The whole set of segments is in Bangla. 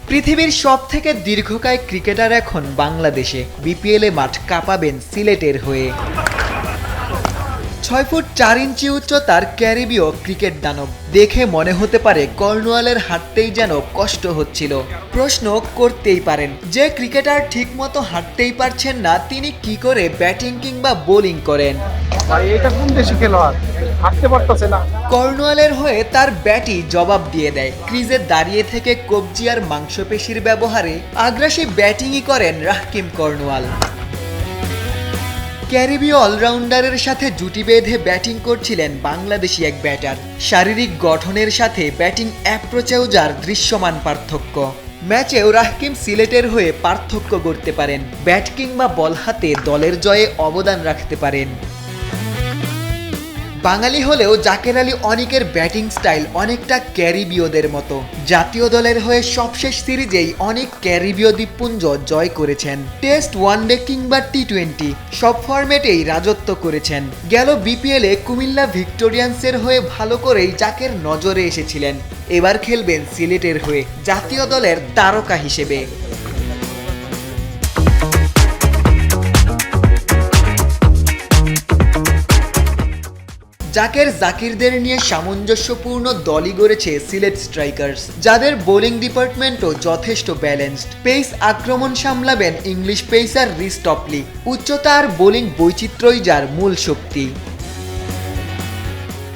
পৃথিবীর সবথেকে দীর্ঘকায় ক্রিকেটার এখন বাংলাদেশে। বিপিএলে মাঠ কাঁপাবেন সিলেটের হয়ে। 6 ফুট 4 ইঞ্চি উচ্চতার ক্যারিবীয় ক্রিকেট দানব দেখে মনে হতে পারে কর্নওয়ালের হাঁটতেই যেন কষ্ট হচ্ছিল। প্রশ্ন করতেই পারেন, যে ক্রিকেটার ঠিকমতো হাঁটতেই পারছেন না তিনি কি করে ব্যাটিং কিংবা বোলিং করেন? এটা কোন দেশি খেলোয়াড় হাঁটতে পারতেছে না। কর্নওয়ালের হয়ে তার ব্যাটই জবাব দিয়ে দেয়। ক্রিজে দাঁড়িয়ে থেকে কবজি আর মাংসপেশির ব্যবহারে আগ্রাসী ব্যাটিংই করেন রাহকিম কর্নওয়াল। ক্যারিবীয় অলরাউন্ডারের সাথে জুটি বেঁধে ব্যাটিং করছিলেন বাংলাদেশি এক ব্যাটার। শারীরিক গঠনের সাথে ব্যাটিং অ্যাপ্রোচেও যার দৃশ্যমান পার্থক্য। ম্যাচেও রাহকিম সিলেটের হয়ে পার্থক্য গড়তে পারেন। ব্যাট কিংবা বল হাতে দলের জয়ে অবদান রাখতে পারেন। বাঙালি হলেও জাকের আলী অনিকের ব্যাটিং স্টাইল অনেকটা ক্যারিবীয়দের মতো। জাতীয় দলের হয়ে সবশেষ সিরিজেই অনেক ক্যারিবীয় দ্বীপপুঞ্জ জয় করেছেন। টেস্ট, ওয়ানডে কিংবা টি-20 সব ফরম্যাটেই রাজত্ব করেছেন। গেল বিপিএলে কুমিল্লা ভিক্টোরিয়ান্সের হয়ে ভালো করেই জাকের নজরে এসেছিলেন। এবার খেলবেন সিলেটের হয়ে জাতীয় দলের তারকা হিসেবে। জাকিরদের নিয়ে সামঞ্জস্যপূর্ণ দলই গড়েছে সিলেট স্ট্রাইকার্স, যাদের বোলিং ডিপার্টমেন্টও যথেষ্ট ব্যালেন্সড। পেস আক্রমণ সামলাবেন ইংলিশ পেসার রিস টপলি। উচ্চতা আর বোলিং বৈচিত্র্যই যার মূল শক্তি।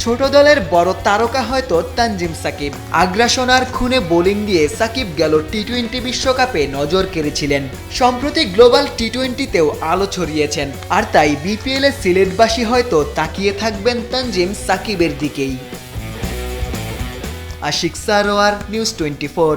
ছোট দলের বড় তারকা হয়তো তানজিম সাকিব। আগ্রাসন আর খুনে বোলিং দিয়ে সাকিব গেল টি-20 বিশ্বকাপে নজর কেড়েছিলেন। সম্প্রতি গ্লোবাল টি-20তেও আলো ছড়িয়েছেন। আর তাই বিপিএলে সিলেটবাসী হয়তো তাকিয়ে থাকবেন তানজিম সাকিবের দিকেই। আশিক সারোয়ার, নিউজ 24।